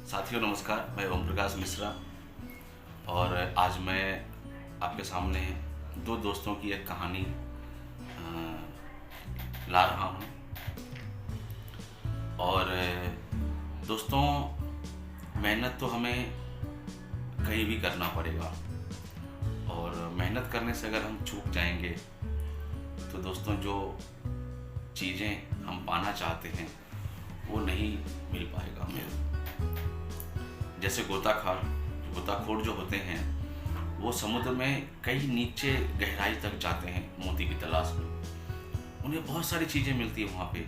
साथियों नमस्कार, मैं ओम प्रकाश मिश्रा और आज मैं आपके सामने दो दोस्तों की एक कहानी ला रहा हूँ। और दोस्तों, मेहनत तो हमें कहीं भी करना पड़ेगा और मेहनत करने से अगर हम चूक जाएंगे तो दोस्तों जो चीज़ें हम पाना चाहते हैं वो नहीं मिल पाएगा हमें। जैसे गोताखोर जो होते हैं वो समुद्र में कई नीचे गहराई तक जाते हैं मोती की तलाश में। उन्हें बहुत सारी चीज़ें मिलती है वहाँ पे,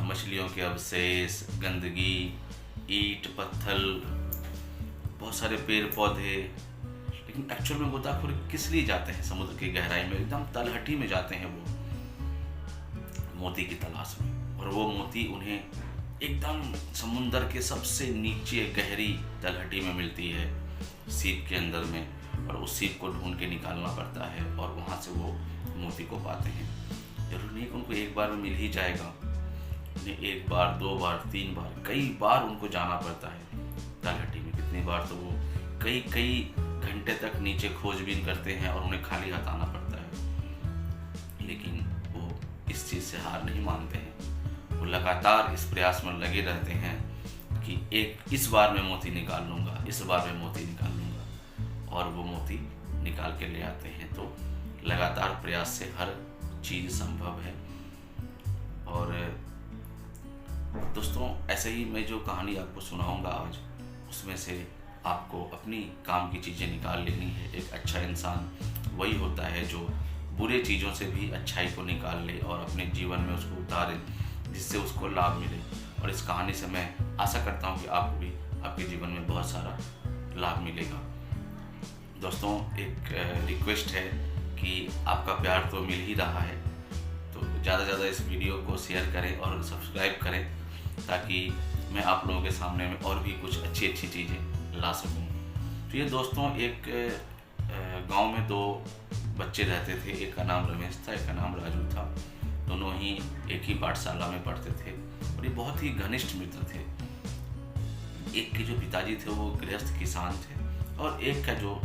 मछलियों के अवशेष, गंदगी, ईंट पत्थर, बहुत सारे पेड़ पौधे। लेकिन एक्चुअल में गोताखोर किस लिए जाते हैं समुद्र की गहराई में? एकदम तलहटी में जाते हैं वो मोती की तलाश में। और वो मोती उन्हें एकदम समुंदर के सबसे नीचे गहरी तलहटी में मिलती है, सीप के अंदर में। और उस सीप को ढूंढ के निकालना पड़ता है और वहाँ से वो मोती को पाते हैं। जरूर नहीं कि उनको एक बार में मिल ही जाएगा, उन्हें एक बार, दो बार, तीन बार, कई बार उनको जाना पड़ता है तलहटी में। कितनी बार तो वो कई घंटे तक नीचे खोजबीन करते हैं और उन्हें खाली हाथ आना पड़ता है। लेकिन वो इस चीज़ से हार नहीं मानते हैं। वो लगातार इस प्रयास में लगे रहते हैं कि इस बार मैं मोती निकाल लूँगा, इस बार मैं मोती निकाल लूँगा। और वो मोती निकाल के ले आते हैं। तो लगातार प्रयास से हर चीज़ संभव है। और दोस्तों, ऐसे ही मैं जो कहानी आपको सुनाऊंगा आज, उसमें से आपको अपनी काम की चीज़ें निकाल लेनी है। एक अच्छा इंसान वही होता है जो बुरे चीज़ों से भी अच्छाई को निकाल ले और अपने जीवन में उसको उतारे, जिससे उसको लाभ मिले। और इस कहानी से मैं आशा करता हूँ कि आपको भी आपके जीवन में बहुत सारा लाभ मिलेगा। दोस्तों, एक रिक्वेस्ट है कि आपका प्यार तो मिल ही रहा है, तो ज़्यादा से ज़्यादा इस वीडियो को शेयर करें और सब्सक्राइब करें, ताकि मैं आप लोगों के सामने में और भी कुछ अच्छी चीज़ें ला सकूँ। तो ये दोस्तों, एक गांव में दो बच्चे रहते थे। एक का नाम रमेश था, एक का नाम राजू था। दोनों ही एक ही पाठशाला में पढ़ते थे और ये बहुत ही घनिष्ठ मित्र थे। एक के जो पिताजी थे वो गृहस्थ किसान थे और एक का जो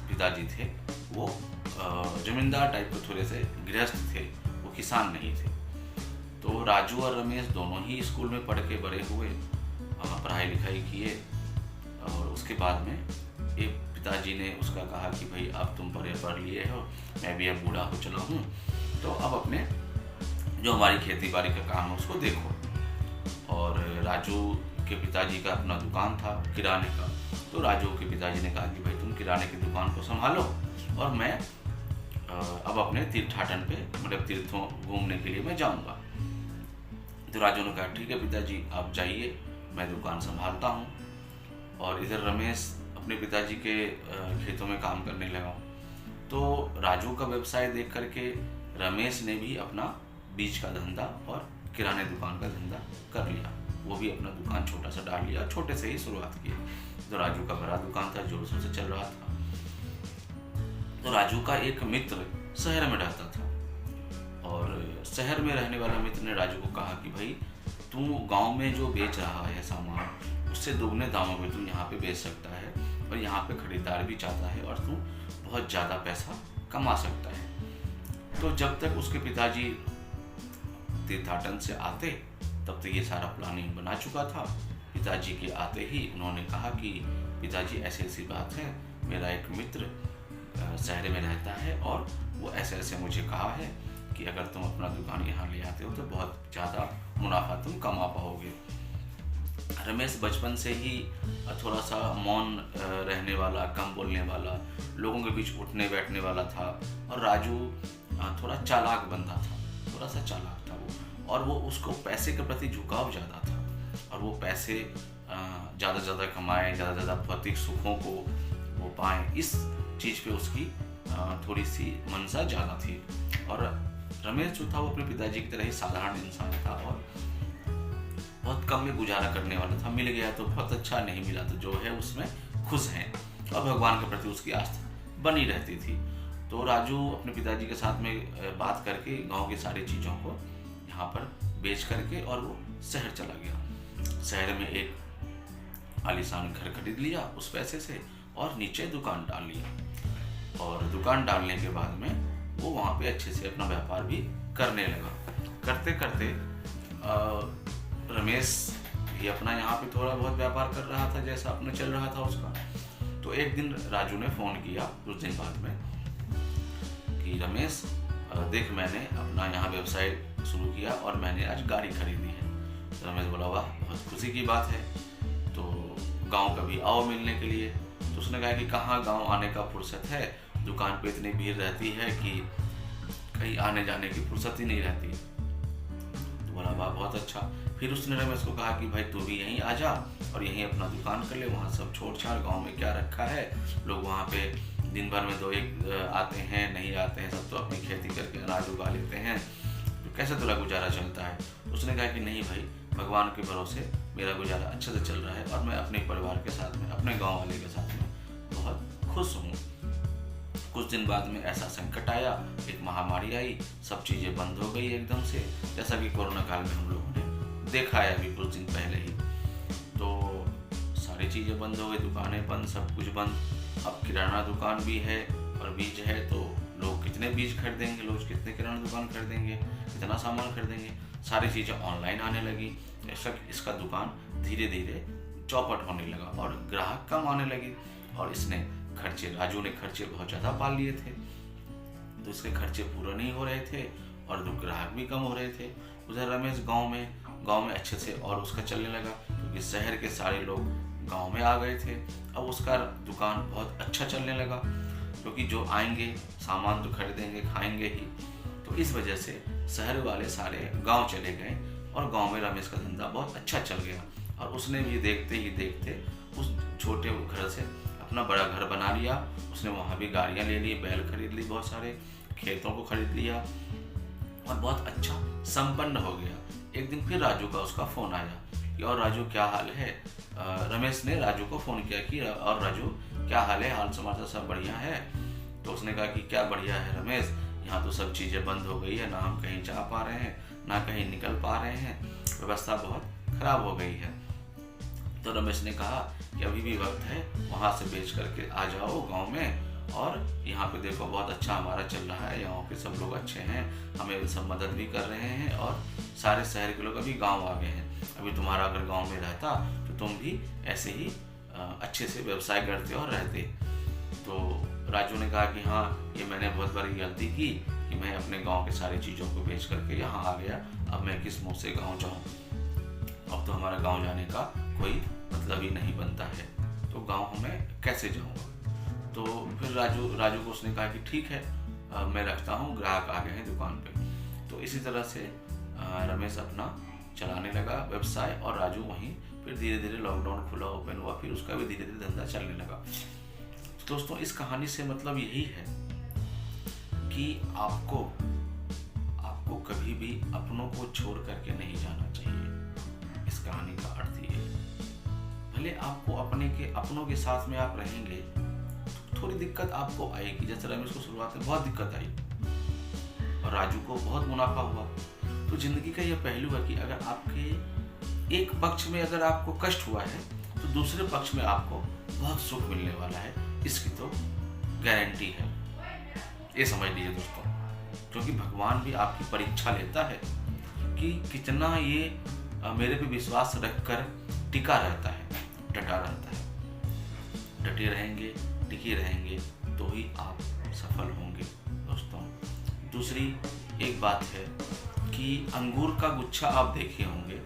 पिताजी थे वो जमींदार टाइप के थोड़े से गृहस्थ थे, वो किसान नहीं थे। तो राजू और रमेश दोनों ही स्कूल में पढ़ के बड़े हुए, पढ़ाई लिखाई किए। और उसके बाद में एक पिताजी ने उसका कहा कि भाई अब तुम पढ़ लिए हो, मैं भी अब बूढ़ा हो चला हूँ, तो अब अपने जो हमारी खेती बाड़ी का काम है उसको देखो। और राजू के पिताजी का अपना दुकान था किराने का। तो राजू के पिताजी ने कहा कि भाई तुम किराने की दुकान को संभालो और मैं अब अपने तीर्थाटन पे, मतलब तीर्थों घूमने के लिए मैं जाऊंगा। तो राजू ने कहा ठीक है पिताजी, आप जाइए, मैं दुकान संभालता हूँ। और इधर रमेश अपने पिताजी के खेतों में काम करने लगा। तो राजू का व्यवसाय देख करके रमेश ने भी अपना बीज का धंधा और किराने दुकान का धंधा कर लिया। वो भी अपना दुकान छोटा सा डाल लिया, छोटे से ही शुरुआत की। तो राजू का बड़ा दुकान था, जोर शोर से चल रहा था। तो राजू का एक मित्र शहर में रहता था और शहर में रहने वाला मित्र ने राजू को कहा कि भाई तू गांव में जो बेच रहा है सामान, उससे दोगुने दामों में तू यहाँ पे बेच सकता है और यहाँ पे खरीदार भी चाहता है और तू बहुत ज़्यादा पैसा कमा सकता है। तो जब तक उसके पिताजी तीर्थाटन से आते तब तक ये सारा प्लानिंग बना चुका था। पिताजी के आते ही उन्होंने कहा कि पिताजी ऐसी ऐसी बात है, मेरा एक मित्र शहर में रहता है और वो ऐसे ऐसे मुझे कहा है कि अगर तुम अपना दुकान यहाँ ले आते हो तो बहुत ज़्यादा मुनाफा तुम कमा पाओगे। रमेश बचपन से ही थोड़ा सा मौन रहने वाला, कम बोलने वाला, लोगों के बीच उठने बैठने वाला था। और राजू थोड़ा चालाक बंदा था, थोड़ा सा चालाक था वो। और वो उसको पैसे के प्रति झुकाव ज़्यादा था और वो पैसे ज़्यादा से ज़्यादा कमाए, ज़्यादा से ज़्यादा भौतिक सुखों को वो पाए, इस चीज़ पे उसकी थोड़ी सी मनसा ज़्यादा थी। और रमेश जो था वो अपने पिताजी की तरह ही साधारण इंसान था और बहुत कम में गुजारा करने वाला था। मिल गया तो बहुत अच्छा, नहीं मिला तो जो है उसमें खुश हैं और भगवान के प्रति उसकी आस्था बनी रहती थी। तो राजू अपने पिताजी के साथ में बात करके गांव की सारी चीज़ों को यहाँ पर बेच करके और वो शहर चला गया। शहर में एक आलीशान घर खरीद लिया उस पैसे से और नीचे दुकान डाल लिया। और दुकान डालने के बाद में वो वहाँ पे अच्छे से अपना व्यापार भी करने लगा। करते करते रमेश भी अपना यहाँ पे थोड़ा बहुत व्यापार कर रहा था जैसा अपना चल रहा था उसका। तो एक दिन राजू ने फ़ोन किया कुछ दिन बाद में कि रमेश देख, मैंने अपना यहाँ व्यवसाय शुरू किया और मैंने आज गाड़ी खरीदी है। तो रमेश बोला वाह, बहुत खुशी की बात है, तो गांव कभी आओ मिलने के लिए। तो उसने कहा कि कहाँ गांव आने का फुर्सत है, दुकान पे इतनी भीड़ रहती है कि कहीं आने जाने की फुर्सत ही नहीं रहती। तो बोला वाह, बहुत अच्छा। फिर उसने रमेश को कहा कि भाई तू भी यहीं आ जा और यहीं अपना दुकान कर ले, वहाँ सब छोड़ छाड़, गाँव में क्या रखा है, लोग वहाँ पे दिन भर में 2-1 आते हैं, नहीं आते हैं, सब तो अपनी खेती करके अनाज उगा लेते हैं, तो कैसे तेरा गुजारा चलता है। तो उसने कहा कि नहीं भाई, भगवान के भरोसे मेरा गुजारा अच्छे से चल रहा है और मैं अपने परिवार के साथ में, अपने गांव वाले के साथ में बहुत खुश हूँ। कुछ दिन बाद में ऐसा संकट आया, एक महामारी आई, सब चीज़ें बंद हो गई एकदम से, जैसा कि कोरोना काल में हम लोगों ने देखा है अभी कुछ दिन पहले ही। तो सारी चीज़ें बंद हो गई, दुकानें बंद, सब कुछ बंद। अब किराना दुकान भी है और बीज है, तो लोग कितने बीज खरीदेंगे, लोग कितने किराना दुकान खरीदेंगे, कितना सामान खरीदेंगे। सारी चीज़ें ऑनलाइन आने लगी, ऐसा इसका दुकान धीरे धीरे चौपट होने लगा और ग्राहक कम आने लगे। और इसने खर्चे, राजू ने खर्चे बहुत ज़्यादा पाल लिए थे, तो इसके खर्चे पूरे नहीं हो रहे थे और ग्राहक भी कम हो रहे थे। उधर रमेश गांव में अच्छे से और उसका चलने लगा, क्योंकि शहर के सारे लोग गांव में आ गए थे। अब उसका दुकान बहुत अच्छा चलने लगा, क्योंकि जो आएंगे सामान तो खरीदेंगे, खाएंगे ही। तो इस वजह से शहर वाले सारे गांव चले गए और गांव में रमेश का धंधा बहुत अच्छा चल गया। और उसने भी देखते ही देखते उस छोटे घर से अपना बड़ा घर बना लिया। उसने वहाँ भी गाड़ियाँ ले ली, बैल खरीद ली, बहुत सारे खेतों को खरीद लिया और बहुत अच्छा संपन्न हो गया। एक दिन फिर राजू का उसका फ़ोन आया कि और राजू क्या हाल है। रमेश ने राजू को फ़ोन किया कि और राजू क्या हाल है, हाल समाचार सब बढ़िया है। तो उसने कहा कि क्या बढ़िया है रमेश, यहाँ तो सब चीज़ें बंद हो गई है, ना हम कहीं जा पा रहे हैं, ना कहीं निकल पा रहे हैं, व्यवस्था बहुत ख़राब हो गई है। तो रमेश ने कहा कि अभी भी वक्त है, वहाँ से बेच करके आ जाओ गांव में, और यहाँ पे देखो बहुत अच्छा हमारा चल रहा है, यहाँ के सब लोग अच्छे हैं, हमें सब मदद भी कर रहे हैं और सारे शहर के लोग अभी गांव आ गए हैं। अभी तुम्हारा अगर गांव में रहता तो तुम भी ऐसे ही अच्छे से व्यवसाय करते और रहते। तो राजू ने कहा कि हाँ, ये मैंने बहुत बड़ी गलती की कि मैं अपने गाँव के सारी चीज़ों को बेच करके यहाँ आ गया। अब मैं किस मुँह से गाँव जाऊँ, अब तो हमारा गाँव जाने का कोई मतलब ही नहीं बनता है, तो गाँव में कैसे जाऊँगा। तो फिर राजू को उसने कहा कि ठीक है, मैं रखता हूँ, ग्राहक आ गए हैं दुकान पे। तो इसी तरह से रमेश अपना चलाने लगा व्यवसाय और राजू वहीं फिर धीरे धीरे लॉकडाउन खुला, ओपन हुआ, फिर उसका भी धीरे धीरे धंधा चलने लगा। तो दोस्तों, इस कहानी से मतलब यही है कि आपको कभी भी अपनों को छोड़ करके नहीं जाना चाहिए। इस कहानी का अर्थ ये है, भले आपको अपनों के साथ में आप रहेंगे, थोड़ी दिक्कत आपको आएगी। जैसे रमेश को शुरुआत में बहुत दिक्कत आई और राजू को बहुत मुनाफा हुआ। तो जिंदगी का यह पहलू है कि अगर आपके एक पक्ष में अगर आपको कष्ट हुआ है तो दूसरे पक्ष में आपको बहुत सुख मिलने वाला है, इसकी तो गारंटी है। ये समझ लीजिए दोस्तों, क्योंकि भगवान भी आपकी परीक्षा लेता है कि कितना ये मेरे पे विश्वास रखकर टिका रहता है, डटा रहता है। डटे रहेंगे, टिके रहेंगे तो ही आप सफल होंगे दोस्तों। दूसरी एक बात है कि अंगूर का गुच्छा आप देखे होंगे,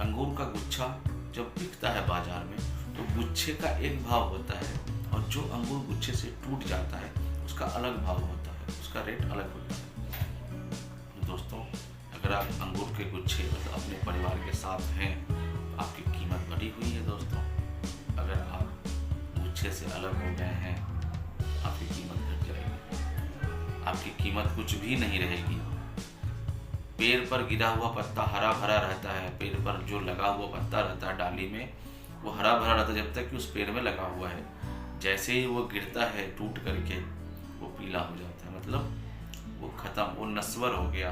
अंगूर का गुच्छा जब बिकता है बाजार में तो गुच्छे का एक भाव होता है और जो अंगूर गुच्छे से टूट जाता है उसका अलग भाव होता है, उसका रेट अलग होता है। तो दोस्तों, अगर आप अंगूर के गुच्छे मतलब अपने परिवार के साथ हैं तो आपकी कीमत बढ़ी हुई है दोस्तों। अगर आप गुच्छे से अलग हो गए हैं आपकी कीमत घट जाएगी, आपकी कीमत कुछ भी नहीं रहेगी। पेड़ पर गिरा हुआ पत्ता हरा भरा रहता है, पेड़ पर जो लगा हुआ पत्ता रहता है डाली में, वो हरा भरा रहता है जब तक कि उस पेड़ में लगा हुआ है। जैसे ही वो गिरता है टूट करके वो पीला हो जाता है, मतलब वो खत्म, वो नस्वर हो गया,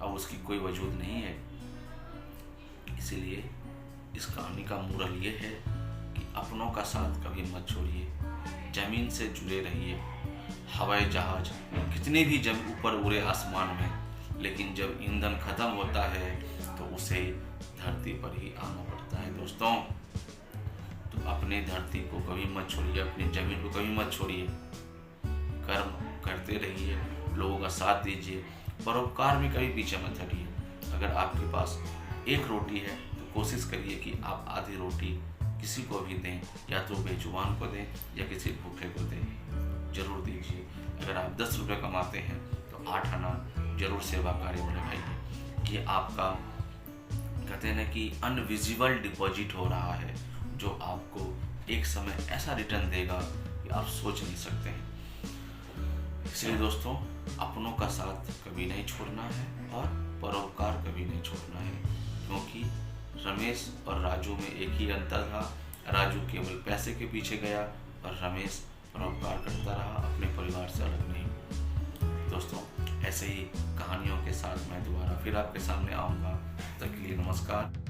अब उसकी कोई वजूद नहीं है। इसीलिए इस कहानी का मोरल ये है कि अपनों का साथ कभी मत छोड़िए, ज़मीन से जुड़े रहिए। हवाई जहाज कितने भी जब ऊपर उड़े आसमान में, लेकिन जब ईंधन खत्म होता है तो उसे धरती पर ही आना पड़ता है। दोस्तों, तो अपने धरती को कभी मत छोड़िए, अपनी ज़मीन को कभी मत छोड़िए। कर्म करते रहिए, लोगों का साथ दीजिए, परोपकार में कभी पीछे मत हटिए। अगर आपके पास एक रोटी है तो कोशिश करिए कि आप आधी रोटी किसी को भी दें, या तो बेजुबान को दें या किसी भूखे को दें, जरूर दीजिए। अगर आप 10 रुपये कमाते हैं तो 8 आना जरूर सेवा कार्य में लगाइए। ये आपका कहते हैं ना कि अनविजिबल डिपॉजिट हो रहा है, जो आपको एक समय ऐसा रिटर्न देगा कि आप सोच नहीं सकते हैं। इसलिए दोस्तों, अपनों का साथ कभी नहीं छोड़ना है और परोपकार कभी नहीं छोड़ना है, क्योंकि रमेश और राजू में एक ही अंतर था। राजू केवल पैसे के पीछे गया और रमेश परोपकार करता रहा, अपने परिवार से अलग नहीं। दोस्तों, ऐसे ही कहानियों के साथ मैं दोबारा फिर आपके सामने आऊँगा। तब तक के लिए नमस्कार।